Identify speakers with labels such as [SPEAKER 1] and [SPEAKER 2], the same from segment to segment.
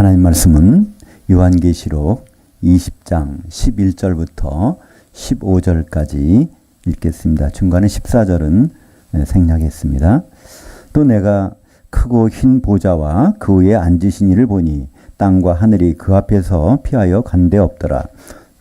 [SPEAKER 1] 하나님 말씀은 요한계시록 20장 11절부터 15절까지 읽겠습니다. 중간에 14절은 생략했습니다. 또 내가 크고 흰 보좌와 그 위에 앉으신 이를 보니 땅과 하늘이 그 앞에서 피하여 간데 없더라.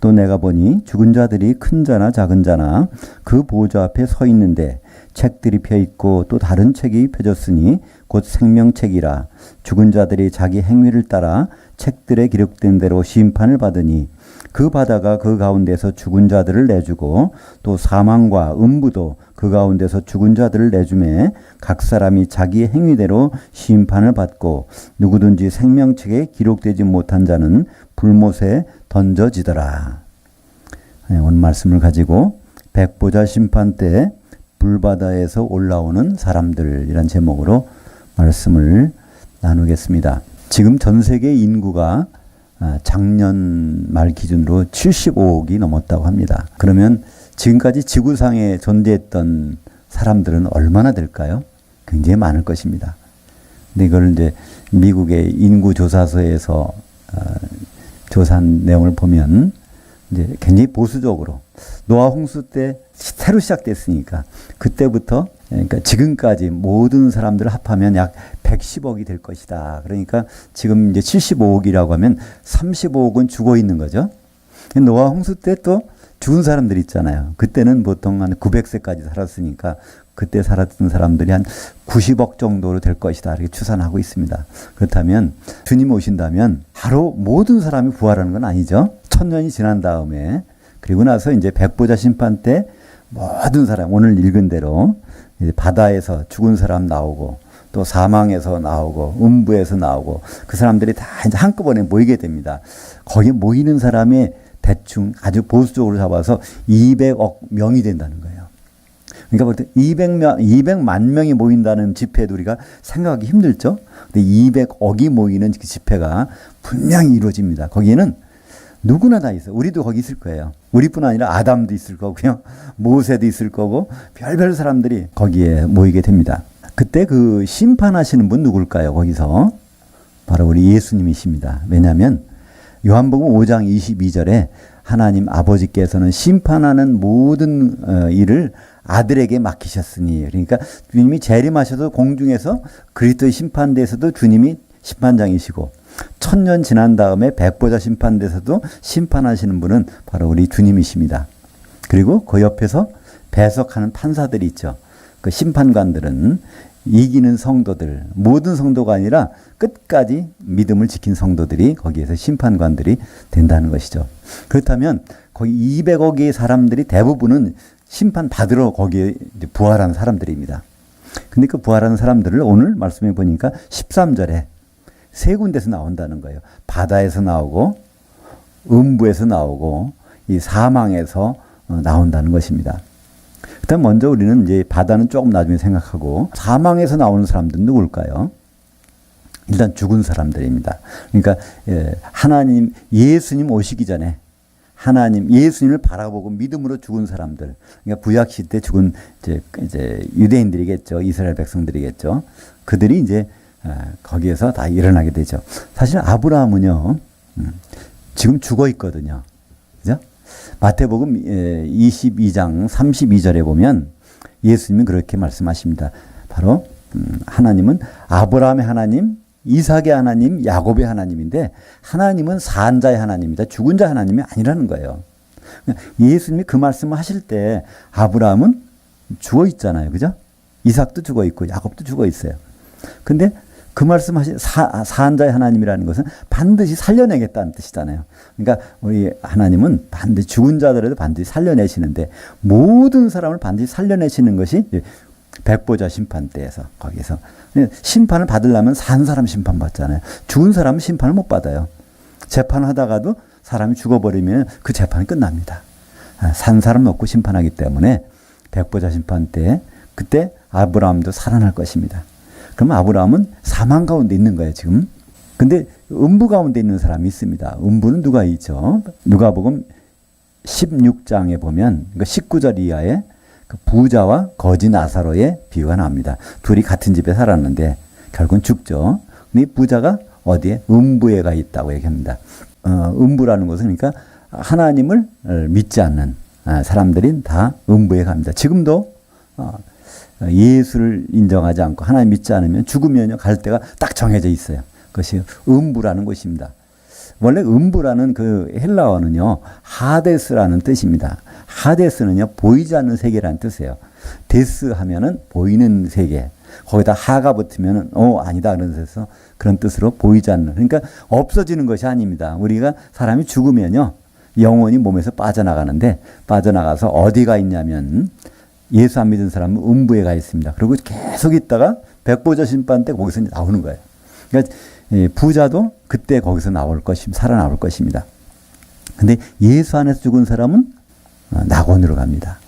[SPEAKER 1] 또 내가 보니 죽은 자들이 큰 자나 작은 자나 그 보좌 앞에 서 있는데 책들이 펴있고 또 다른 책이 펴졌으니 곧 생명책이라. 죽은 자들이 자기 행위를 따라 책들에 기록된 대로 심판을 받으니 그 바다가 그 가운데서 죽은 자들을 내주고 또 사망과 음부도 그 가운데서 죽은 자들을 내주매 각 사람이 자기 행위대로 심판을 받고 누구든지 생명책에 기록되지 못한 자는 불못에 던져지더라. 오늘 말씀을 가지고 백보자 심판 때 불바다에서 올라오는 사람들이란 제목으로 말씀을 나누겠습니다. 지금 전 세계 인구가 작년 말 기준으로 75억이 넘었다고 합니다. 그러면 지금까지 지구상에 존재했던 사람들은 얼마나 될까요? 굉장히 많을 것입니다. 근데 이걸 이제 미국의 인구조사소에서 조사한 내용을 보면 이제 굉장히 보수적으로 노아 홍수 때 새로 시작됐으니까 그때부터 그러니까 지금까지 모든 사람들을 합하면 약 110억이 될 것이다. 그러니까 지금 이제 75억이라고 하면 35억은 죽어 있는 거죠. 노아 홍수 때 또 죽은 사람들 있잖아요. 그때는 보통 한 900세까지 살았으니까 그때 살았던 사람들이 한 90억 정도로 될 것이다. 이렇게 추산하고 있습니다. 그렇다면 주님 오신다면 바로 모든 사람이 부활하는 건 아니죠. 1000년이 지난 다음에 그리고 나서 이제 백보자 심판 때 모든 사람 오늘 읽은 대로 이제 바다에서 죽은 사람 나오고 또 사망에서 나오고 음부에서 나오고 그 사람들이 다 이제 한꺼번에 모이게 됩니다. 거기 모이는 사람이 대충 아주 보수적으로 잡아서 200억 명이 된다는 거예요. 그러니까 볼 때 200만 명이 모인다는 집회도 우리가 생각하기 힘들죠. 근데 200억이 모이는 그 집회가 분명히 이루어집니다. 거기에는 누구나 다 있어요. 우리도 거기 있을 거예요. 우리뿐 아니라 아담도 있을 거고요. 모세도 있을 거고 별별 사람들이 거기에 모이게 됩니다. 그때 그 심판하시는 분 누굴까요? 거기서 바로 우리 예수님이십니다. 왜냐하면 요한복음 5장 22절에 하나님 아버지께서는 심판하는 모든 일을 아들에게 맡기셨으니, 그러니까 주님이 재림하셔도 공중에서 그리스도의 심판대에서도 주님이 심판장이시고 1000년 지난 다음에 백보자 심판대에서도 심판하시는 분은 바로 우리 주님이십니다. 그리고 그 옆에서 배석하는 판사들이 있죠. 그 심판관들은 이기는 성도들, 모든 성도가 아니라 끝까지 믿음을 지킨 성도들이 거기에서 심판관들이 된다는 것이죠. 그렇다면 거기 200억의 사람들이 대부분은 심판 받으러 거기에 부활한 사람들입니다. 근데 그 부활한 사람들을 오늘 말씀해 보니까 13절에 세 군데서 나온다는 거예요. 바다에서 나오고 음부에서 나오고 이 사망에서 나온다는 것입니다. 일단 먼저 우리는 이제 바다는 조금 나중에 생각하고 사망에서 나오는 사람들은 누굴까요? 일단 죽은 사람들입니다. 그러니까 하나님 예수님 오시기 전에 하나님 예수님을 바라보고 믿음으로 죽은 사람들. 그러니까 구약 시대 죽은 이제 유대인들이겠죠. 이스라엘 백성들이겠죠. 그들이 이제 거기에서 다 일어나게 되죠. 사실 아브라함은요. 지금 죽어 있거든요. 그죠? 마태복음 22장 32절에 보면 예수님은 그렇게 말씀하십니다. 바로 하나님은 아브라함의 하나님, 이삭의 하나님, 야곱의 하나님인데 하나님은 산 자의 하나님이다. 죽은 자 하나님이 아니라는 거예요. 예수님이 그 말씀을 하실 때 아브라함은 죽어 있잖아요. 그죠? 이삭도 죽어 있고 야곱도 죽어 있어요. 근데 그 말씀하신 산 자의 하나님이라는 것은 반드시 살려내겠다는 뜻이잖아요. 그러니까 우리 하나님은 반드시 죽은 자들에도 반드시 살려내시는데 모든 사람을 반드시 살려내시는 것이 백보자 심판 때에서 거기서 심판을 받으려면 산 사람 심판 받잖아요. 죽은 사람은 심판을 못 받아요. 재판을 하다가도 사람이 죽어버리면 그 재판이 끝납니다. 산 사람 놓고 심판하기 때문에 백보자 심판 때 그때 아브라함도 살아날 것입니다. 그럼 아브라함은 사망 가운데 있는 거예요, 지금. 근데 음부 가운데 있는 사람이 있습니다. 음부는 누가 있죠? 누가복음 16장에 보면 19절 이하에 그 부자와 거지 나사로의 비유가 나옵니다. 둘이 같은 집에 살았는데 결국은 죽죠. 근데 부자가 어디에? 음부에 가 있다고 얘기합니다. 음부라는 것은 그러니까 하나님을 믿지 않는 사람들이 다 음부에 갑니다. 지금도 예수를 인정하지 않고 하나님 믿지 않으면 죽으면 갈 데가 딱 정해져 있어요. 그것이 음부라는 곳입니다. 원래 음부라는 그 헬라어는요, 하데스라는 뜻입니다. 하데스는요, 보이지 않는 세계라는 뜻이에요. 데스 하면은 보이는 세계. 거기다 하가 붙으면은, 아니다. 그런 뜻으로 보이지 않는. 그러니까 없어지는 것이 아닙니다. 우리가 사람이 죽으면요, 영혼이 몸에서 빠져나가는데, 빠져나가서 어디가 있냐면, 예수 안 믿은 사람은 음부에 가 있습니다. 그리고 계속 있다가 백보자 심판 때 거기서 나오는 거예요. 그러니까 부자도 그때 거기서 살아나올 것입니다. 근데 예수 안에서 죽은 사람은 낙원으로 갑니다.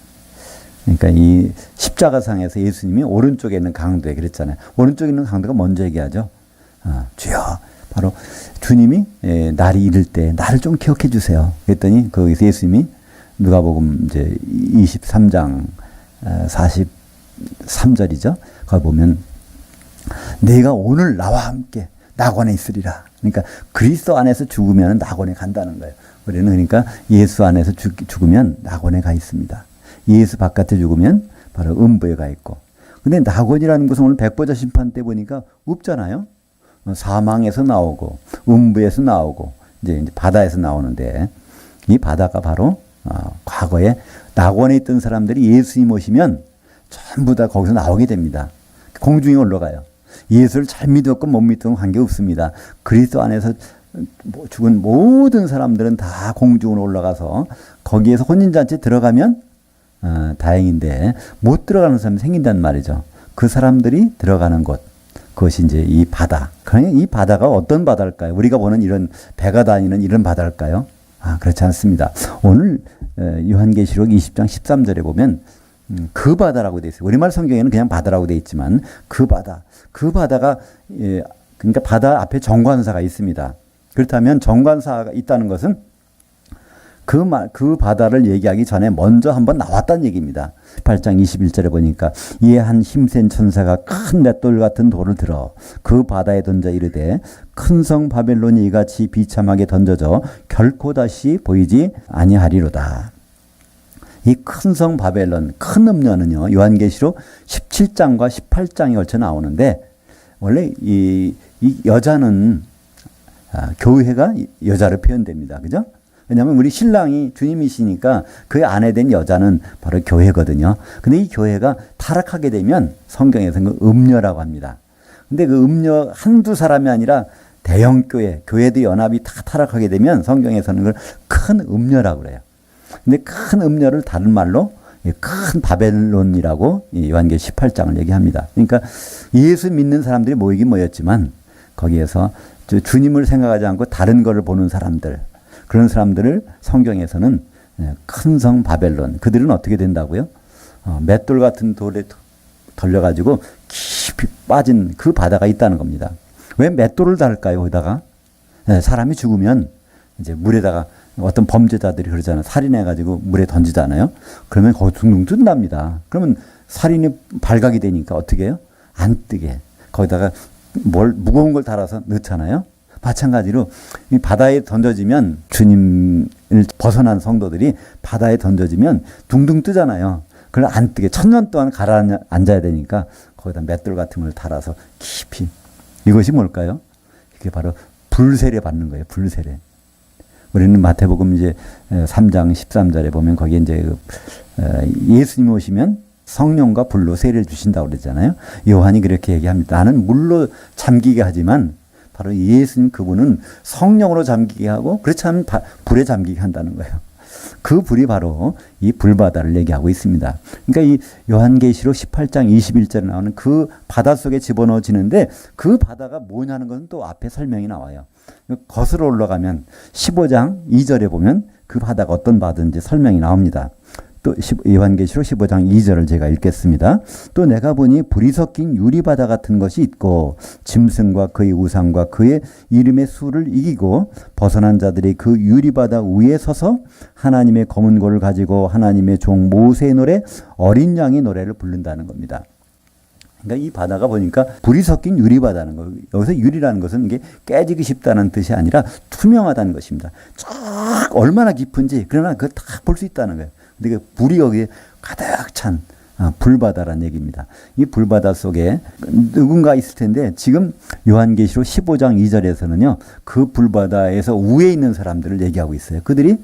[SPEAKER 1] 그러니까 이 십자가상에서 예수님이 오른쪽에 있는 강도에 그랬잖아요. 오른쪽에 있는 강도가 먼저 얘기하죠. 주여, 바로 주님이 날이 이를 때 나를 좀 기억해 주세요. 그랬더니 거기서 예수님이 누가복음 이제 23장 43절이죠. 거기 보면 내가 오늘 나와 함께 낙원에 있으리라. 그러니까 그리스도 안에서 죽으면 낙원에 간다는 거예요. 우리는 그러니까 예수 안에서 죽으면 낙원에 가 있습니다. 예수 바깥에 죽으면 바로 음부에 가 있고. 근데 낙원이라는 것은 오늘 백보자 심판 때 보니까 없잖아요. 사망에서 나오고 음부에서 나오고 이제 바다에서 나오는데 이 바다가 바로 과거에 낙원에 있던 사람들이 예수님 오시면 전부 다 거기서 나오게 됩니다. 공중에 올라가요. 예수를 잘 믿었건 못 믿었건 관계없습니다. 그리스도 안에서 죽은 모든 사람들은 다 공중으로 올라가서 거기에서 혼인잔치에 들어가면 다행인데 못 들어가는 사람이 생긴단 말이죠. 그 사람들이 들어가는 곳, 그것이 이제 이 바다. 그러니 이 바다가 어떤 바다일까요? 우리가 보는 이런 배가 다니는 이런 바다일까요? 그렇지 않습니다. 오늘 요한계시록 20장 13절에 보면 그 바다라고 되어 있어요. 우리말 성경에는 그냥 바다라고 되어 있지만 그 바다가 그러니까 바다 앞에 정관사가 있습니다. 그렇다면 정관사가 있다는 것은 그 바다를 얘기하기 전에 먼저 한번 나왔다는 얘기입니다. 8장 21절에 보니까 이에 한 힘센 천사가 큰 맷돌 같은 돌을 들어 그 바다에 던져 이르되 큰 성 바벨론이 이같이 비참하게 던져져 결코 다시 보이지 아니하리로다. 이 큰 성 바벨론, 큰 음녀는요, 요한계시록 17장과 18장에 걸쳐 나오는데, 원래 이 여자는, 교회가 여자로 표현됩니다. 그죠? 왜냐하면 우리 신랑이 주님이시니까 그 아내 된 여자는 바로 교회거든요. 근데 이 교회가 타락하게 되면 성경에서는 그 음녀라고 합니다. 근데 그 음녀 한두 사람이 아니라 대형 교회도 연합이 다 타락하게 되면 성경에서는 그걸 큰 음녀라고 그래요. 근데 큰 음녀를 다른 말로 큰 바벨론이라고 요한계시록 18장을 얘기합니다. 그러니까 예수 믿는 사람들이 모이긴 모였지만 거기에서 주님을 생각하지 않고 다른 거를 보는 사람들, 그런 사람들을 성경에서는 큰 성 바벨론, 그들은 어떻게 된다고요? 맷돌 같은 돌에 덜려가지고 깊이 빠진 그 바다가 있다는 겁니다. 왜 맷돌을 달까요? 거기다가 사람이 죽으면 이제 물에다가 어떤 범죄자들이 그러잖아요. 살인해가지고 물에 던지잖아요. 그러면 거기 둥둥 뜬답니다. 그러면 살인이 발각이 되니까 어떻게 해요? 안 뜨게. 거기다가 무거운 걸 달아서 넣잖아요. 마찬가지로 이 바다에 던져지면 주님을 벗어난 성도들이 바다에 던져지면 둥둥 뜨잖아요. 그걸 안 뜨게 천년 동안 가라앉아야 되니까 거기다 맷돌 같은 걸 달아서 깊이. 이것이 뭘까요? 이게 바로 불세례 받는 거예요. 불세례. 우리는 마태복음 이제 3장 13절에 보면 거기에 이제 예수님 오시면 성령과 불로 세례를 주신다고 그러잖아요. 요한이 그렇게 얘기합니다. 나는 물로 잠기게 하지만 바로 예수님 그분은 성령으로 잠기게 하고 그렇지 않으면 불에 잠기게 한다는 거예요. 그 불이 바로 이 불바다를 얘기하고 있습니다. 그러니까 이 요한계시록 18장 21절에 나오는 그 바다 속에 집어넣어지는데 그 바다가 뭐냐는 것은 또 앞에 설명이 나와요. 거슬러 올라가면 15장 2절에 보면 그 바다가 어떤 바다인지 설명이 나옵니다. 또 요한계시록 15장 2절을 제가 읽겠습니다. 또 내가 보니 불이 섞인 유리바다 같은 것이 있고 짐승과 그의 우상과 그의 이름의 수를 이기고 벗어난 자들이 그 유리바다 위에 서서 하나님의 검은 고를 가지고 하나님의 종 모세의 노래 어린 양의 노래를 부른다는 겁니다. 그러니까 이 바다가 보니까 불이 섞인 유리바다는 거예요. 여기서 유리라는 것은 이게 깨지기 쉽다는 뜻이 아니라 투명하다는 것입니다. 쫙 얼마나 깊은지 그러나 그걸 다 볼 수 있다는 거예요. 근데 그 불이 여기에 가득 찬 불바다라는 얘기입니다. 이 불바다 속에 누군가 있을 텐데 지금 요한계시록 15장 2절에서는요. 그 불바다에서 위에 있는 사람들을 얘기하고 있어요. 그들이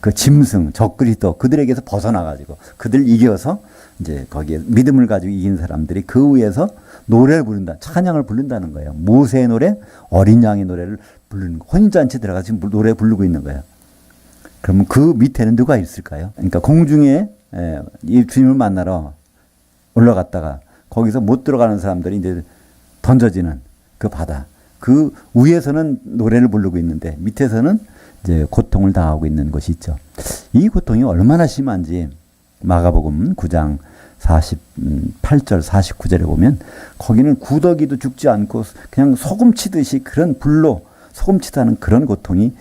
[SPEAKER 1] 그 짐승, 적그리스도 그들에게서 벗어나가지고 그들 이겨서 이제 거기에 믿음을 가지고 이긴 사람들이 그 위에서 노래를 부른다, 찬양을 부른다는 거예요. 모세의 노래, 어린 양의 노래를 부르는 거. 혼인잔치 들어가서 지금 노래 부르고 있는 거예요. 그러면 그 밑에는 누가 있을까요? 그러니까 공중에 이 주님을 만나러 올라갔다가 거기서 못 들어가는 사람들이 이제 던져지는 그 바다. 그 위에서는 노래를 부르고 있는데 밑에서는 이제 고통을 당하고 있는 것이 있죠. 이 고통이 얼마나 심한지 마가복음 9장 48절 49절에 보면 거기는 구더기도 죽지 않고 그냥 소금 치듯이 그런 불로 소금 치다는 그런 고통이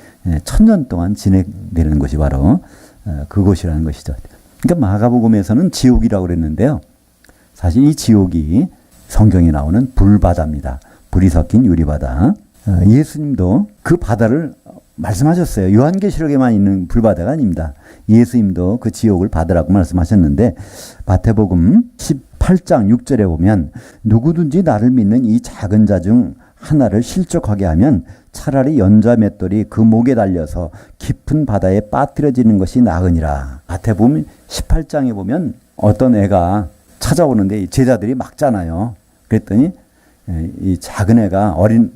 [SPEAKER 1] 천년 동안 진행되는 것이 바로 그곳이라는 것이죠. 그러니까 마가복음에서는 지옥이라고 그랬는데요. 사실 이 지옥이 성경에 나오는 불바다입니다. 불이 섞인 유리바다. 예수님도 그 바다를 말씀하셨어요. 요한계시록에만 있는 불바다가 아닙니다. 예수님도 그 지옥을 받으라고 말씀하셨는데 마태복음 18장 6절에 보면 누구든지 나를 믿는 이 작은 자 중 하나를 실족하게 하면 차라리 연자 맷돌이 그 목에 달려서 깊은 바다에 빠뜨려지는 것이 나으니라. 마태복음 18장에 보면 어떤 애가 찾아오는데 제자들이 막잖아요. 그랬더니 이 작은 애가 어린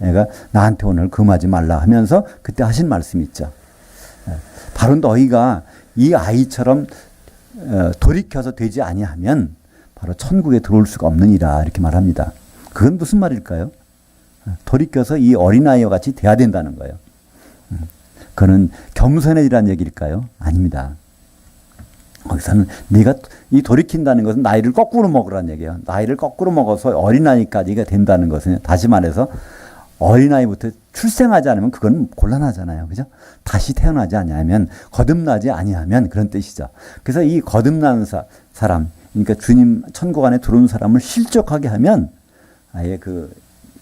[SPEAKER 1] 애가 나한테 오늘 금하지 말라 하면서 그때 하신 말씀이 있죠. 바로 너희가 이 아이처럼 돌이켜서 되지 아니하면 바로 천국에 들어올 수가 없느니라 이렇게 말합니다. 그건 무슨 말일까요? 돌이켜서 이 어린아이와 같이 돼야 된다는 거예요. 그거는 겸손해지라는 얘기일까요? 아닙니다. 거기서는 네가 이 돌이킨다는 것은 나이를 거꾸로 먹으라는 얘기예요. 나이를 거꾸로 먹어서 어린아이까지가 된다는 것은 다시 말해서 어린아이부터 출생하지 않으면 그건 곤란하잖아요. 그죠? 다시 태어나지 아니하면 거듭나지 아니하면 그런 뜻이죠. 그래서 이 거듭난 사람 그러니까 주님 천국 안에 들어온 사람을 실족하게 하면 아예 그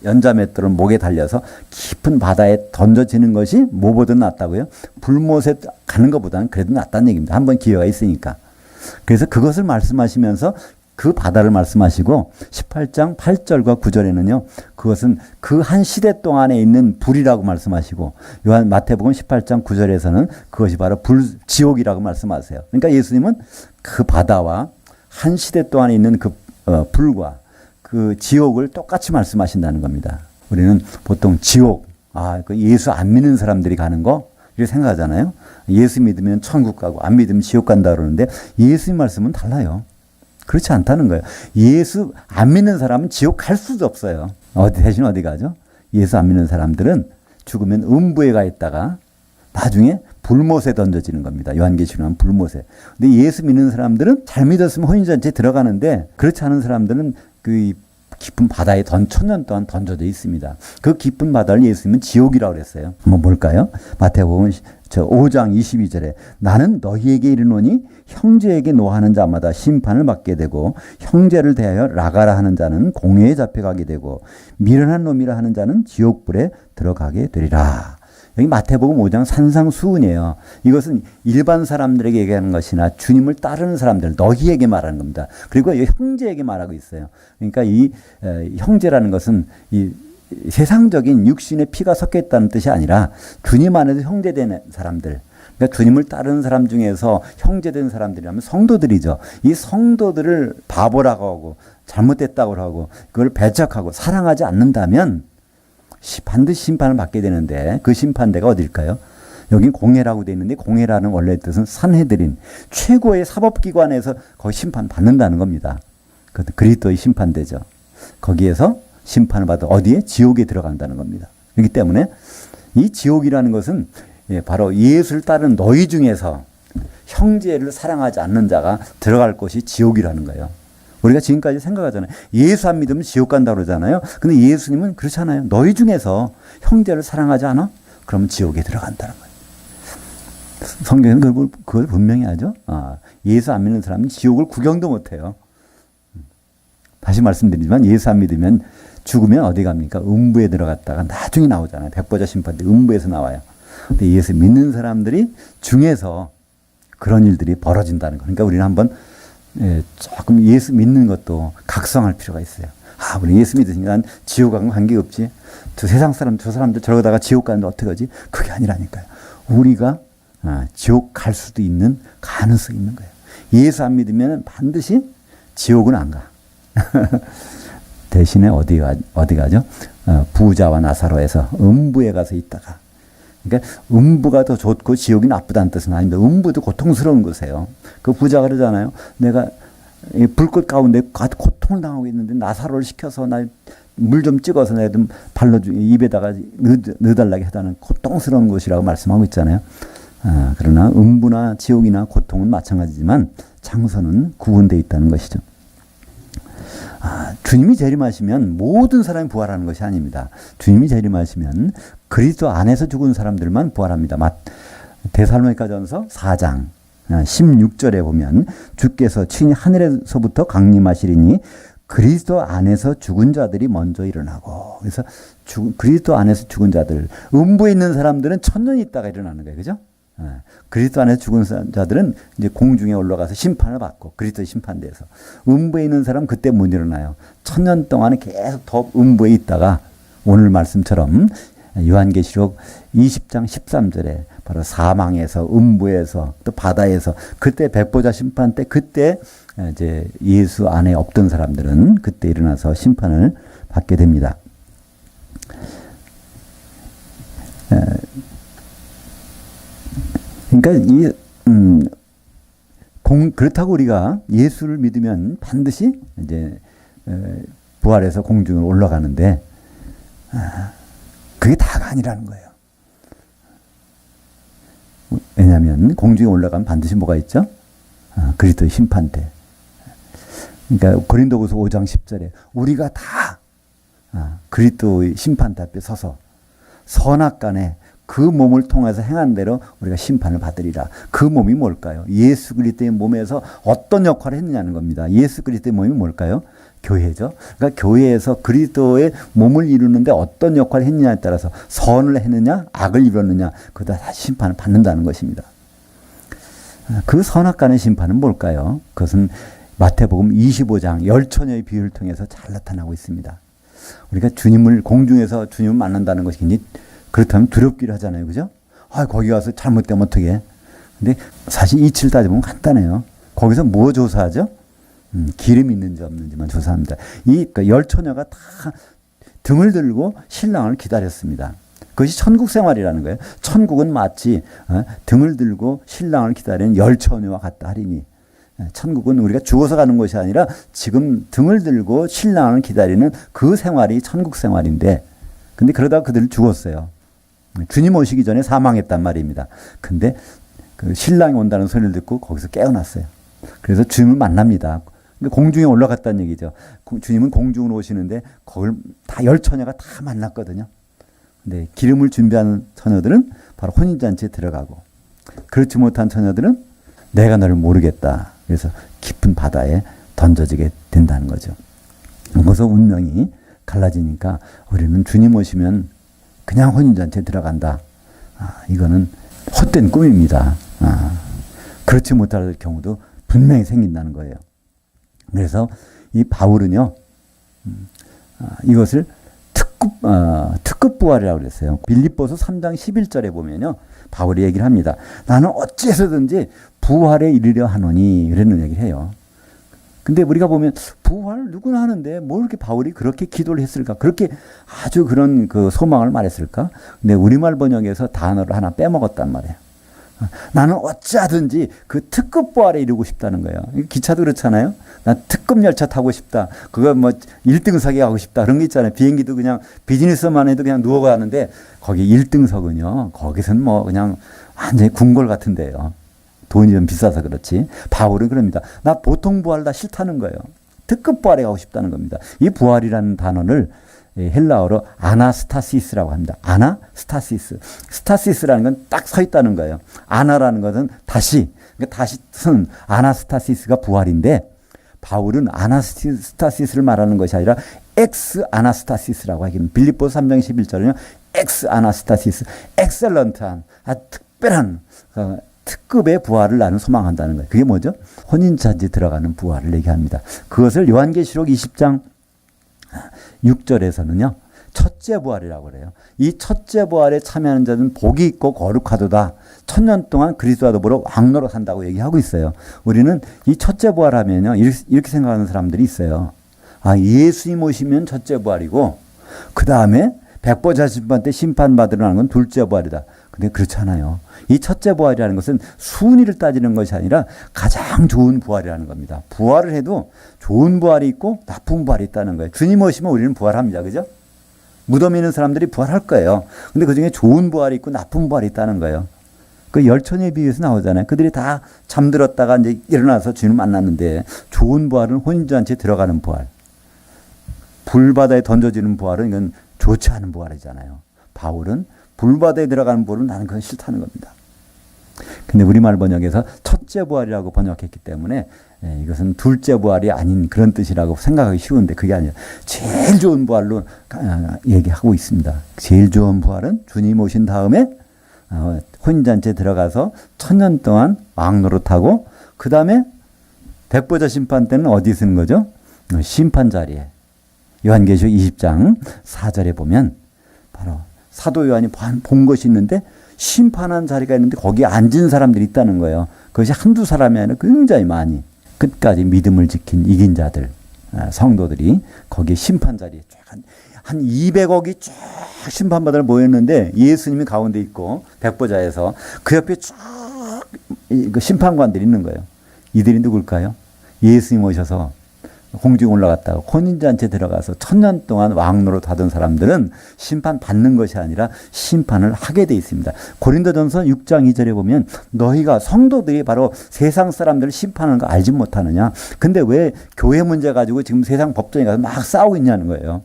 [SPEAKER 1] 연자맷돌을 목에 달려서 깊은 바다에 던져지는 것이 뭐보다 낫다고요? 불못에 가는 것보다는 그래도 낫다는 얘기입니다. 한번 기회가 있으니까. 그래서 그것을 말씀하시면서 그 바다를 말씀하시고 18장 8절과 9절에는요. 그것은 그 한 시대 동안에 있는 불이라고 말씀하시고 요한 마태복음 18장 9절에서는 그것이 바로 지옥이라고 말씀하세요. 그러니까 예수님은 그 바다와 한 시대 동안에 있는 그 불과 그 지옥을 똑같이 말씀하신다는 겁니다. 우리는 보통 지옥, 그 예수 안 믿는 사람들이 가는 거 이렇게 생각하잖아요. 예수 믿으면 천국 가고 안 믿으면 지옥 간다 그러는데 예수님 말씀은 달라요. 그렇지 않다는 거예요. 예수 안 믿는 사람은 지옥 갈 수도 없어요. 대신 어디 가죠? 예수 안 믿는 사람들은 죽으면 음부에 가 있다가 나중에 불못에 던져지는 겁니다. 요한계시록은 불못에. 근데 예수 믿는 사람들은 잘 믿었으면 혼인잔치에 들어가는데 그렇지 않은 사람들은 그 깊은 바다에 천년 동안 던져져 있습니다. 그 깊은 바다를 예수님은 지옥이라고 그랬어요. 한번 볼까요? 마태복음 5장 22절에 나는 너희에게 이르노니 형제에게 노하는 자마다 심판을 받게 되고 형제를 대하여 라가라 하는 자는 공회에 잡혀가게 되고 미련한 놈이라 하는 자는 지옥불에 들어가게 되리라. 여기 마태복음 5장 산상수훈이에요. 이것은 일반 사람들에게 얘기하는 것이나 주님을 따르는 사람들, 너희에게 말하는 겁니다. 그리고 형제에게 말하고 있어요. 그러니까 이 형제라는 것은 이 세상적인 육신의 피가 섞여 있다는 뜻이 아니라 주님 안에서 형제되는 사람들, 그러니까 주님을 따르는 사람 중에서 형제된 사람들이라면 성도들이죠. 이 성도들을 바보라고 하고 잘못됐다고 하고 그걸 배척하고 사랑하지 않는다면 반드시 심판을 받게 되는데 그 심판대가 어딜까요? 여긴 공회라고 되어 있는데 공회라는 원래 뜻은 산헤드린 최고의 사법기관에서 거기 심판 받는다는 겁니다. 그리스도의 심판대죠. 거기에서 심판을 받아 어디에? 지옥에 들어간다는 겁니다. 그렇기 때문에 이 지옥이라는 것은 바로 예수를 따르는 너희 중에서 형제를 사랑하지 않는 자가 들어갈 곳이 지옥이라는 거예요. 우리가 지금까지 생각하잖아요. 예수 안 믿으면 지옥 간다고 그러잖아요. 근데 예수님은 그렇잖아요. 너희 중에서 형제를 사랑하지 않아? 그러면 지옥에 들어간다는 거예요. 성경은 그걸 분명히 하죠. 예수 안 믿는 사람은 지옥을 구경도 못 해요. 다시 말씀드리지만 예수 안 믿으면 죽으면 어디 갑니까? 음부에 들어갔다가 나중에 나오잖아요. 백보자 심판 때 음부에서 나와요. 근데 예수 믿는 사람들이 중에서 그런 일들이 벌어진다는 거. 그러니까 우리는 한번 조금 예수 믿는 것도 각성할 필요가 있어요. 아, 우리 예수 믿으니까 난 지옥 가는 거 관계없지. 저 세상 사람, 저 사람들 저러다가 지옥 가는데 어떡하지? 그게 아니라니까요. 우리가 지옥 갈 수도 있는 가능성이 있는 거예요. 예수 안 믿으면 반드시 지옥은 안 가. 대신에 어디 가죠? 부자와 나사로에서 음부에 가서 있다가. 그러니까 음부가 더 좋고 지옥이 나쁘다는 뜻은 아닙니다. 음부도 고통스러운 곳이에요. 그 부자가 그러잖아요. 내가 불꽃 가운데 고통을 당하고 있는데 나사로를 시켜서 나 물 좀 찍어서 내가 좀 발로 입에다가 넣어달라고 해다는 고통스러운 곳이라고 말씀하고 있잖아요. 그러나 음부나 지옥이나 고통은 마찬가지지만 장소는 구분되어 있다는 것이죠. 주님이 재림하시면 모든 사람이 부활하는 것이 아닙니다. 주님이 재림하시면 그리스도 안에서 죽은 사람들만 부활합니다. 데살로니가전서 4장 16절에 보면 주께서 친히 하늘에서부터 강림하시리니 그리스도 안에서 죽은 자들이 먼저 일어나고. 그래서 그리스도 안에서 죽은 자들, 음부에 있는 사람들은 천년 있다가 일어나는 거예요. 그죠? 그리스도 안에서 죽은 자들은 이제 공중에 올라가서 심판을 받고 그리스도의 심판대에서 음부에 있는 사람 그때 못 일어나요. 천년 동안은 계속 더 음부에 있다가 오늘 말씀처럼 요한계시록 20장 13절에 바로 사망에서 음부에서 또 바다에서 그때 백보자 심판 때 그때 이제 예수 안에 없던 사람들은 그때 일어나서 심판을 받게 됩니다. 그러니까 그렇다고 우리가 예수를 믿으면 반드시 이제 부활해서 공중으로 올라가는데 그게 다가 아니라는 거예요. 왜냐하면 공중에 올라가면 반드시 뭐가 있죠? 그리스도의 심판대. 그러니까 고린도후서 5장 10절에 우리가 다 그리스도의 심판대 앞에 서서 선악간에 그 몸을 통해서 행한 대로 우리가 심판을 받으리라. 그 몸이 뭘까요? 예수 그리스도의 몸에서 어떤 역할을 했느냐는 겁니다. 예수 그리스도의 몸이 뭘까요? 교회죠. 그러니까 교회에서 그리스도의 몸을 이루는데 어떤 역할을 했느냐에 따라서 선을 했느냐, 악을 이뤘느냐, 그다 다 심판을 받는다는 것입니다. 그 선악간의 심판은 뭘까요? 그것은 마태복음 25장 열처녀의 비유를 통해서 잘 나타나고 있습니다. 우리가 공중에서 주님을 만난다는 것이 굉장히 그렇다면 두렵기를 하잖아요. 그죠? 거기 가서 잘못되면 어떡해. 근데 사실 이치를 따져보면 간단해요. 거기서 뭐 조사하죠? 기름이 있는지 없는지만 조사합니다. 그러니까 열 처녀가 다 등을 들고 신랑을 기다렸습니다. 그것이 천국 생활이라는 거예요. 천국은 마치 등을 들고 신랑을 기다리는 열 처녀와 같다 하리니 천국은 우리가 죽어서 가는 것이 아니라 지금 등을 들고 신랑을 기다리는 그 생활이 천국 생활인데 근데 그러다가 그들은 죽었어요. 주님 오시기 전에 사망했단 말입니다. 근데 그 신랑이 온다는 소리를 듣고 거기서 깨어났어요. 그래서 주님을 만납니다. 공중에 올라갔다는 얘기죠. 주님은 공중으로 오시는데 거길 다 열 처녀가 다 만났거든요. 근데 기름을 준비하는 처녀들은 바로 혼인잔치에 들어가고 그렇지 못한 처녀들은 내가 너를 모르겠다. 그래서 깊은 바다에 던져지게 된다는 거죠. 거기서 운명이 갈라지니까 우리는 주님 오시면 그냥 혼인잔치에 들어간다. 이거는 헛된 꿈입니다. 그렇지 못할 경우도 분명히 생긴다는 거예요. 그래서 이 바울은요, 이것을 특급 부활이라고 그랬어요. 빌립보서 3장 11절에 보면요, 바울이 얘기를 합니다. 나는 어찌해서든지 부활에 이르려 하노니, 이런 얘기를 해요. 근데 우리가 보면 부활 누구나 하는데 뭐 이렇게 바울이 그렇게 기도를 했을까? 그렇게 아주 그런 그 소망을 말했을까? 근데 우리말 번역에서 단어를 하나 빼먹었단 말이에요. 나는 어찌하든지 그 특급 부활에 이르고 싶다는 거예요. 기차도 그렇잖아요. 나 특급 열차 타고 싶다. 그거 뭐 1등석에 가고 싶다. 그런 게 있잖아요. 비행기도 그냥 비즈니스만 해도 그냥 누워가는데 거기 1등석은요. 거기서는 뭐 그냥 완전히 궁궐 같은데요. 돈이 좀 비싸서 그렇지. 바울은 그럽니다. 나 보통 부활 다 싫다는 거예요. 특급 부활에 가고 싶다는 겁니다. 이 부활이라는 단어를 헬라어로 아나스타시스라고 합니다. 아나스타시스. 스타시스라는 건 딱 서 있다는 거예요. 아나라는 것은 다시. 그러니까 다시는 아나스타시스가 부활인데 바울은 아나스타시스를 말하는 것이 아니라 엑스 아나스타시스라고 하기는 빌립보서 3장 11절은요. 엑스 아나스타시스, 엑셀런트한 특별한 특급의 부활을 나는 소망한다는 거예요. 그게 뭐죠? 혼인잔치 들어가는 부활을 얘기합니다. 그것을 요한계시록 20장 6절에서는요. 첫째 부활이라고 그래요. 이 첫째 부활에 참여하는 자는 복이 있고 거룩하도다. 1000년 동안 그리스도와 더불어 왕노로 산다고 얘기하고 있어요. 우리는 이 첫째 부활하면요. 이렇게 생각하는 사람들이 있어요. 아, 예수님 오시면 첫째 부활이고 그 다음에 백보자 심판 때 심판받으라는 건 둘째 부활이다. 근데 그렇지 않아요. 이 첫째 부활이라는 것은 순위를 따지는 것이 아니라 가장 좋은 부활이라는 겁니다. 부활을 해도 좋은 부활이 있고 나쁜 부활이 있다는 거예요. 주님 오시면 우리는 부활합니다. 그죠? 무덤에 있는 사람들이 부활할 거예요. 근데 그 중에 좋은 부활이 있고 나쁜 부활이 있다는 거예요. 그 열천에 비유에서 나오잖아요. 그들이 다 잠들었다가 이제 일어나서 주님을 만났는데 좋은 부활은 혼인잔치에 들어가는 부활. 불바다에 던져지는 부활은 이건 좋지 않은 부활이잖아요. 바울은 불바다에 들어가는 부활은 나는 그건 싫다는 겁니다. 근데 우리말 번역에서 첫째 부활이라고 번역했기 때문에 이것은 둘째 부활이 아닌 그런 뜻이라고 생각하기 쉬운데 그게 아니라 제일 좋은 부활로 얘기하고 있습니다. 제일 좋은 부활은 주님 오신 다음에 혼인잔치에 들어가서 1000년 동안 왕노릇하고 그 다음에 백보자 심판 때는 어디 쓰는 거죠? 심판 자리에. 요한계시록 20장 4절에 보면 바로 사도 요한이 본 것이 있는데 심판한 자리가 있는데 거기에 앉은 사람들이 있다는 거예요. 그것이 한두 사람이 아니라 굉장히 많이 끝까지 믿음을 지킨 이긴 자들, 성도들이 거기에 심판 자리에 한 200억이 쫙 심판받으러 모였는데 예수님이 가운데 있고 백보자에서 그 옆에 쫙 심판관들이 있는 거예요. 이들이 누굴까요? 예수님 오셔서 공중에 올라갔다가 혼인잔치에 들어가서 1000년 동안 왕노릇 하던 사람들은 심판받는 것이 아니라 심판을 하게 돼 있습니다. 고린도전서 6장 2절에 보면 너희가 성도들이 바로 세상 사람들을 심판하는 거 알지 못하느냐. 근데 왜 교회 문제 가지고 지금 세상 법정에 가서 막 싸우고 있냐는 거예요.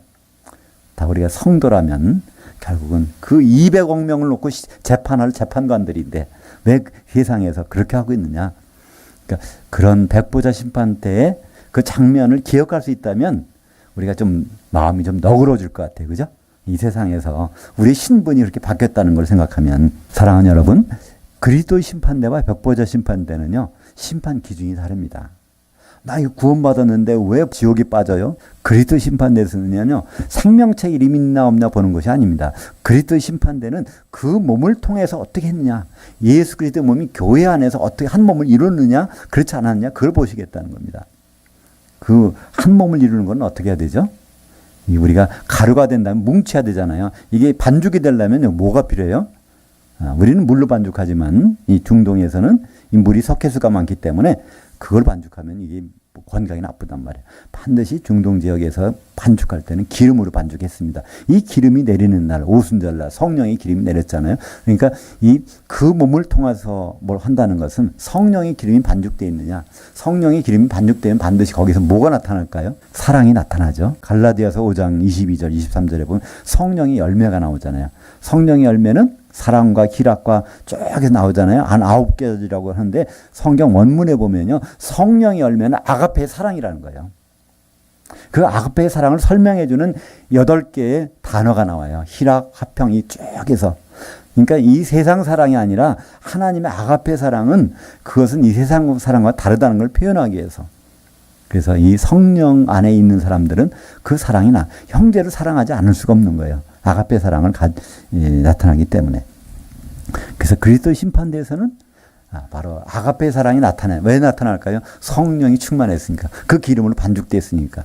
[SPEAKER 1] 다 우리가 성도라면 결국은 그 200억 명을 놓고 재판할 재판관들인데 왜 세상에서 그렇게 하고 있느냐. 그러니까 그런 백보자 심판 때에 그 장면을 기억할 수 있다면 우리가 좀 마음이 좀 너그러질 것 같아요. 그죠? 이 세상에서 우리 신분이 그렇게 바뀌었다는 걸 생각하면 사랑하는 여러분, 그리스도의 심판대와 백보자 심판대는요. 심판 기준이 다릅니다. 나 이거 구원받았는데 왜 지옥에 빠져요? 그리스도 심판대에서는요. 생명체 이름이 있나 없나 보는 것이 아닙니다. 그리스도 심판대는 그 몸을 통해서 어떻게 했느냐. 예수 그리스도의 몸이 교회 안에서 어떻게 한 몸을 이뤘느냐 그렇지 않았느냐 그걸 보시겠다는 겁니다. 그 한 몸을 이루는 건 어떻게 해야 되죠? 우리가 가루가 된다면 뭉쳐야 되잖아요. 이게 반죽이 되려면 뭐가 필요해요? 우리는 물로 반죽하지만 이 중동에서는 이 물이 석회수가 많기 때문에 그걸 반죽하면 이게 건강에 나쁘단 말이에요. 반드시 중동 지역에서 반죽할 때는 기름으로 반죽했습니다. 이 기름이 내리는 날, 오순절날 성령의 기름이 내렸잖아요. 그러니까 그 몸을 통해서 뭘 한다는 것은 성령의 기름이 반죽되어 있느냐. 성령의 기름이 반죽되면 반드시 거기서 뭐가 나타날까요? 사랑이 나타나죠. 갈라디아서 5장 22절, 23절에 보면 성령의 열매가 나오잖아요. 성령의 열매는 사랑과 희락과 쭉 나오잖아요. 한 9가지라고 하는데 성경 원문에 보면요. 성령의 열매는 아가페의 사랑이라는 거예요. 그 아가페의 사랑을 설명해주는 8개의 단어가 나와요. 희락, 화평이 쭉 해서. 그러니까 이 세상 사랑이 아니라 하나님의 아가페 사랑은 그것은 이 세상 사랑과 다르다는 걸 표현하기 위해서. 그래서 이 성령 안에 있는 사람들은 그 사랑이 형제를 사랑하지 않을 수가 없는 거예요. 아가페 사랑을 나타나기 때문에. 그래서 그리스도의 심판대에서는 바로 아가페 사랑이 나타나요. 왜 나타날까요? 성령이 충만했으니까. 그 기름으로 반죽됐으니까.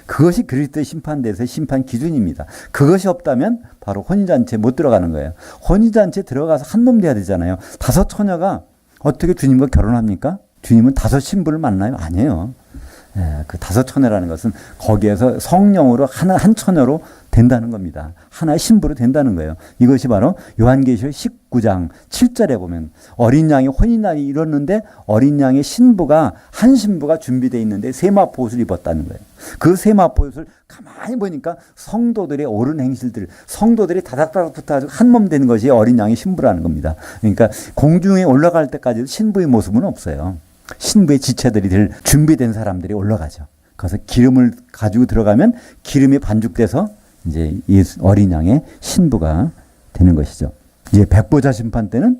[SPEAKER 1] 그것이 그리스도의 심판대에서의 심판 기준입니다. 그것이 없다면 바로 혼인잔치에 못 들어가는 거예요. 혼인잔치에 들어가서 한 몸 돼야 되잖아요. 5 처녀가 어떻게 주님과 결혼합니까? 주님은 5 신부를 만나요? 아니에요. 그 5 처녀라는 것은 거기에서 성령으로 한 처녀로 된다는 겁니다. 하나의 신부로 된다는 거예요. 이것이 바로 요한계시록 19장 7절에 보면 어린 양의 혼인날이 이뤘는데 어린 양의 신부가 한 신부가 준비되어 있는데 세마포 옷을 입었다는 거예요. 그 세마포 옷을 가만히 보니까 성도들의 옳은 행실들, 성도들이 다닥다닥 붙어가지고 한 몸 되는 것이 어린 양의 신부라는 겁니다. 그러니까 공중에 올라갈 때까지 신부의 모습은 없어요. 신부의 지체들이 될 준비된 사람들이 올라가죠. 그래서 기름을 가지고 들어가면 기름이 반죽돼서 이제 어린 양의 신부가 되는 것이죠. 이제 백보자 심판 때는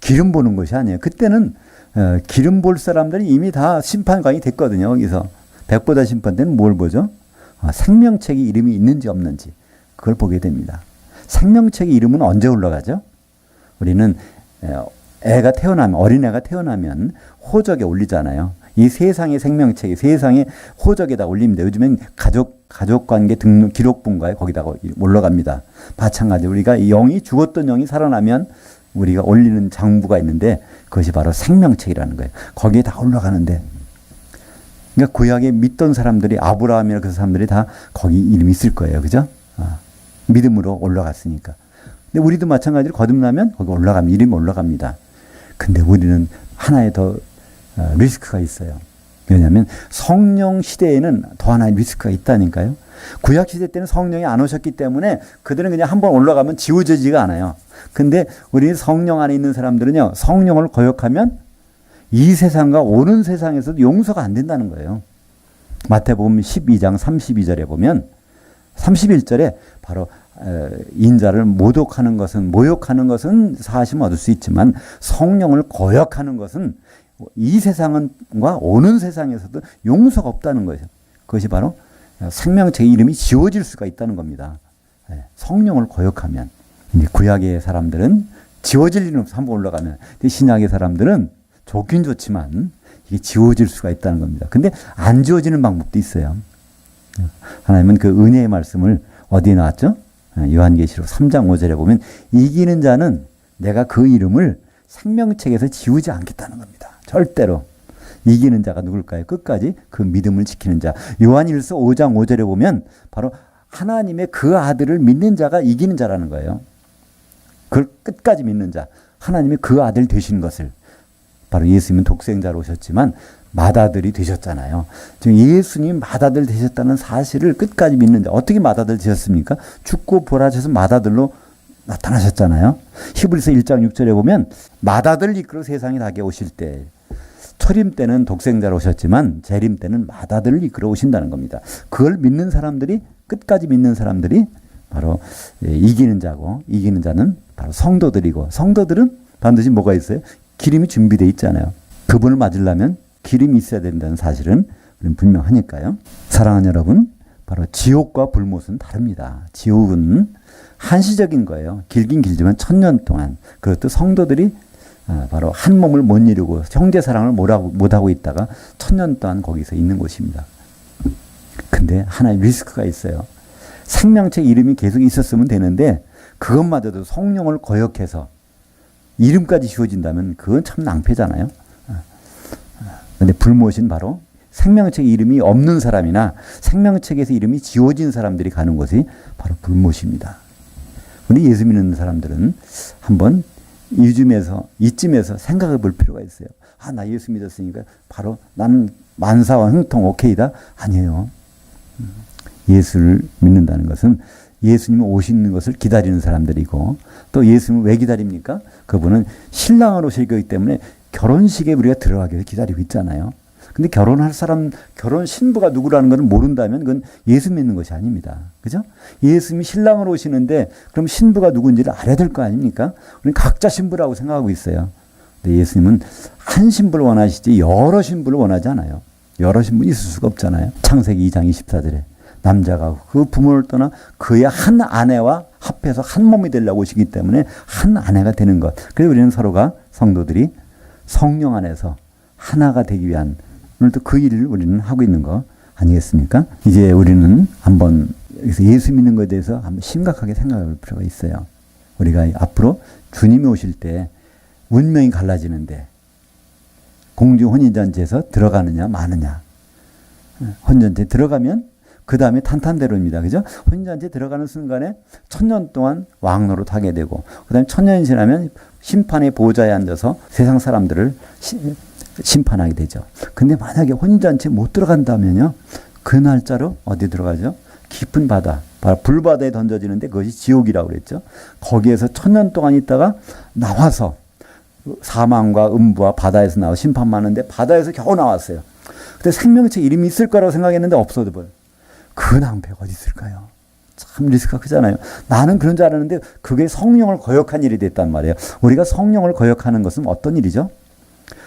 [SPEAKER 1] 기름 보는 것이 아니에요. 그때는 기름 볼 사람들이 이미 다 심판관이 됐거든요. 여기서 백보자 심판 때는 뭘 보죠? 생명책에 이름이 있는지 없는지 그걸 보게 됩니다. 생명책에 이름은 언제 올라가죠? 우리는 애가 태어나면, 어린애가 태어나면 호적에 올리잖아요. 이 세상의 생명책이 세상의 호적에다 올립니다. 요즘엔 가족관계 등록 기록본가에 거기다가 올라갑니다. 마찬가지로 우리가 영이 죽었던 영이 살아나면 우리가 올리는 장부가 있는데 그것이 바로 생명책이라는 거예요. 거기에 다 올라가는데, 그러니까 구약에 믿던 사람들이 아브라함이나 그 사람들이 다 거기 이름이 있을 거예요. 그죠? 믿음으로 올라갔으니까. 근데 우리도 마찬가지로 거듭나면 거기 올라가면 이름이 올라갑니다. 근데 우리는 하나의 더 리스크가 있어요. 왜냐하면 성령 시대에는 더 하나의 리스크가 있다니까요. 구약 시대 때는 성령이 안 오셨기 때문에 그들은 그냥 한번 올라가면 지워지지가 않아요. 근데 우리 성령 안에 있는 사람들은요, 성령을 거역하면 이 세상과 오는 세상에서도 용서가 안 된다는 거예요. 마태복음 12장 32절에 보면 31절에 바로 인자를 모독하는 것은, 모욕하는 것은 사하심 얻을 수 있지만 성령을 거역하는 것은 이 세상과 오는 세상에서도 용서가 없다는 거죠. 그것이 바로 생명책의 이름이 지워질 수가 있다는 겁니다. 성령을 거역하면. 구약의 사람들은 지워질 일은 없어. 한번 올라가면. 신약의 사람들은 좋긴 좋지만 이게 지워질 수가 있다는 겁니다. 근데 안 지워지는 방법도 있어요. 하나님은 그 은혜의 말씀을 어디에 나왔죠? 요한계시록 3장 5절에 보면 이기는 자는 내가 그 이름을 생명책에서 지우지 않겠다는 겁니다. 절대로. 이기는 자가 누굴까요? 끝까지 그 믿음을 지키는 자. 요한일서 5장 5절에 보면 바로 하나님의 그 아들을 믿는 자가 이기는 자라는 거예요. 그걸 끝까지 믿는 자. 하나님의 그 아들 되신 것을. 바로 예수님은 독생자로 오셨지만 맏아들이 되셨잖아요. 지금 예수님 맏아들 되셨다는 사실을 끝까지 믿는 자. 어떻게 맏아들 되셨습니까? 죽고 부활하셔서 맏아들로 나타나셨잖아요. 히브리서 1장 6절에 보면 맏아들 이끌어 세상에 나게 오실 때, 초림 때는 독생자로 오셨지만 재림 때는 맏아들을 이끌어 오신다는 겁니다. 그걸 믿는 사람들이, 끝까지 믿는 사람들이 바로 이기는 자고, 이기는 자는 바로 성도들이고, 성도들은 반드시 뭐가 있어요? 기름이 준비되어 있잖아요. 그분을 맞으려면 기름이 있어야 된다는 사실은 분명하니까요. 사랑하는 여러분, 바로 지옥과 불못은 다릅니다. 지옥은 한시적인 거예요. 길긴 길지만 1000년 동안. 그것도 성도들이 바로 한 몸을 못 이루고 형제 사랑을 못하고 있다가 1000년 동안 거기서 있는 곳입니다. 근데 하나의 리스크가 있어요. 생명책 이름이 계속 있었으면 되는데 그것마저도 성령을 거역해서 이름까지 지워진다면 그건 참 낭패잖아요. 근데 불못은 바로 생명책 이름이 없는 사람이나 생명책에서 이름이 지워진 사람들이 가는 곳이 바로 불못입니다. 근데 예수 믿는 사람들은 한번 이쯤에서 생각해 볼 필요가 있어요. 나 예수 믿었으니까 바로 나는 만사와 형통 오케이다? 아니에요. 예수를 믿는다는 것은 예수님이 오시는 것을 기다리는 사람들이고, 또 예수님을 왜 기다립니까? 그분은 신랑으로 오실 거기 때문에 결혼식에 우리가 들어가기 위해서 기다리고 있잖아요. 근데 결혼할 사람, 결혼 신부가 누구라는 것을 모른다면 그건 예수 믿는 것이 아닙니다. 그죠? 예수님이 신랑으로 오시는데 그럼 신부가 누군지를 알아야 될 거 아닙니까? 우리는 각자 신부라고 생각하고 있어요. 근데 예수님은 한 신부를 원하시지 여러 신부를 원하지 않아요. 여러 신부 있을 수가 없잖아요. 창세기 2장 24절에 남자가 그 부모를 떠나 그의 한 아내와 합해서 한 몸이 되려고 오시기 때문에 한 아내가 되는 것. 그래서 우리는 서로가, 성도들이 성령 안에서 하나가 되기 위한, 오늘도 그 일을 우리는 하고 있는 거 아니겠습니까? 이제 우리는 한번 여기서 예수 믿는 것에 대해서 한번 심각하게 생각해 볼 필요가 있어요. 우리가 앞으로 주님이 오실 때 운명이 갈라지는데 공중 혼인잔치에서 들어가느냐 마느냐. 혼인잔치에 들어가면 그 다음에 탄탄대로입니다. 그죠? 혼인잔치에 들어가는 순간에 1000년 동안 왕노릇 하게 되고, 그 다음에 1000년이 지나면 심판의 보좌에 앉아서 세상 사람들을 심판하게 되죠. 근데 만약에 혼인잔치에 못 들어간다면요, 그 날짜로 어디 들어가죠? 깊은 바다, 불바다에 던져지는데 그것이 지옥이라고 그랬죠. 거기에서 1000년 동안 있다가 나와서 사망과 음부와 바다에서 나와 심판받는데 바다에서 겨우 나왔어요. 근데 생명체 이름이 있을 거라고 생각했는데 없어져 버려. 그 낭패가 어디 있을까요? 참 리스크가 크잖아요. 나는 그런 줄 알았는데 그게 성령을 거역한 일이 됐단 말이에요. 우리가 성령을 거역하는 것은 어떤 일이죠?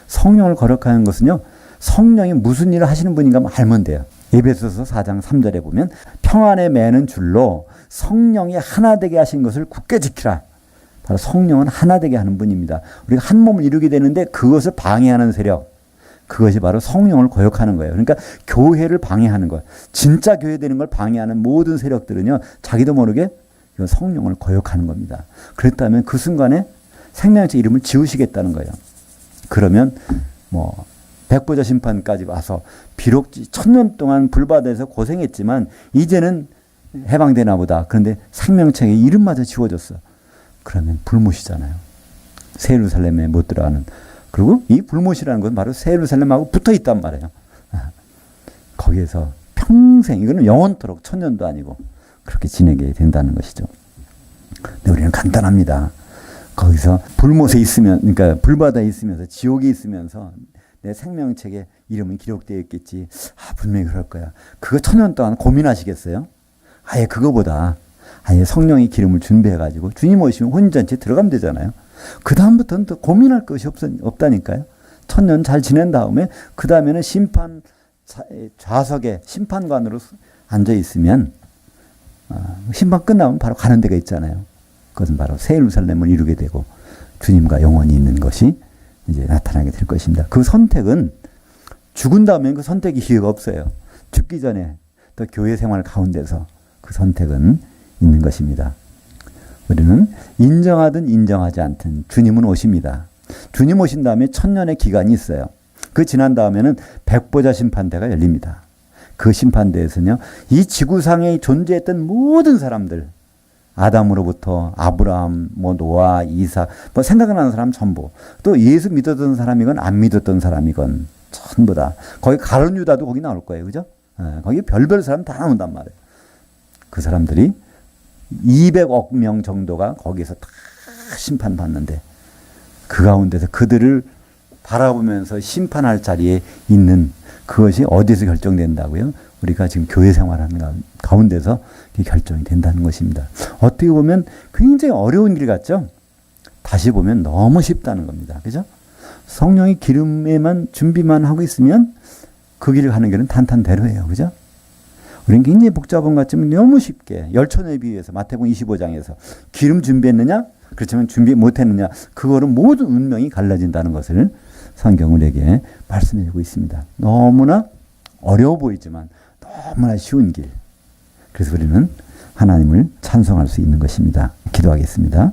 [SPEAKER 1] 성령을 거역하는 것은요, 성령이 무슨 일을 하시는 분인가 알면 돼요. 에베소서 4장 3절에 보면 평안에 매는 줄로 성령이 하나 되게 하신 것을 굳게 지키라. 바로 성령은 하나 되게 하는 분입니다. 우리가 한 몸을 이루게 되는데 그것을 방해하는 세력, 그것이 바로 성령을 거역하는 거예요. 그러니까 교회를 방해하는 것, 진짜 교회 되는 걸 방해하는 모든 세력들은요, 자기도 모르게 이건 성령을 거역하는 겁니다. 그랬다면 그 순간에 생명체 이름을 지우시겠다는 거예요. 그러면 뭐 백보자 심판까지 와서 비록 1000년 동안 불바다에서 고생했지만 이제는 해방되나 보다. 그런데 생명체의 이름마저 지워졌어. 그러면 불못이잖아요. 새 예루살렘에 못 들어가는. 그리고 이 불못이라는 건 바로 새 예루살렘하고 붙어 있단 말이에요. 거기에서 평생, 이거는 영원토록 1000년도 아니고 그렇게 지내게 된다는 것이죠. 근데 우리는 간단합니다. 거기서 불못에 있으면, 그러니까 불바다에 있으면서, 지옥에 있으면서 내 생명책에 이름이 기록되어 있겠지. 분명히 그럴 거야. 그거 1000년 동안 고민하시겠어요? 아예 그거보다 아예 성령의 기름을 준비해가지고 주님 오시면 혼인잔치에 들어가면 되잖아요. 그 다음부터는 또 고민할 것이 없다니까요. 1000년 잘 지낸 다음에 그 다음에는 심판 좌석에 심판관으로 앉아 있으면 심판 끝나면 바로 가는 데가 있잖아요. 그것은 바로 새 예루살렘을 이루게 되고 주님과 영원히 있는 것이 이제 나타나게 될 것입니다. 그 선택은 죽은 다음엔 그 선택이 기회가 없어요. 죽기 전에 또 교회 생활 가운데서 그 선택은 있는 것입니다. 우리는 인정하든 인정하지 않든 주님은 오십니다. 주님 오신 다음에 1000년의 기간이 있어요. 그 지난 다음에는 백보자 심판대가 열립니다. 그 심판대에서는요, 이 지구상에 존재했던 모든 사람들, 아담으로부터 아브라함, 노아, 이삭, 생각나는 사람 전부, 또 예수 믿었던 사람이건 안 믿었던 사람이건 전부 다, 거기 가룟 유다도 거기 나올 거예요. 그죠? 거기 별별 사람 다 나온단 말이에요. 그 사람들이 200억 명 정도가 거기서 다 심판받는데 그 가운데서 그들을 바라보면서 심판할 자리에 있는 그것이 어디서 결정된다고요? 우리가 지금 교회 생활하는 가운데서 결정이 된다는 것입니다. 어떻게 보면 굉장히 어려운 길 같죠? 다시 보면 너무 쉽다는 겁니다. 그죠? 성령의 기름에만 준비만 하고 있으면 그 길을 가는 길은 탄탄대로예요. 그죠? 우리는 굉장히 복잡한 것 같지만 너무 쉽게 열처녀에 비유해서 마태복음 25장에서 기름 준비했느냐? 그렇지만 준비 못했느냐? 그거는 모든 운명이 갈라진다는 것을 성경은 우리에게 말씀해주고 있습니다. 너무나 어려워 보이지만 너무나 쉬운 길. 그래서 우리는 하나님을 찬송할 수 있는 것입니다. 기도하겠습니다.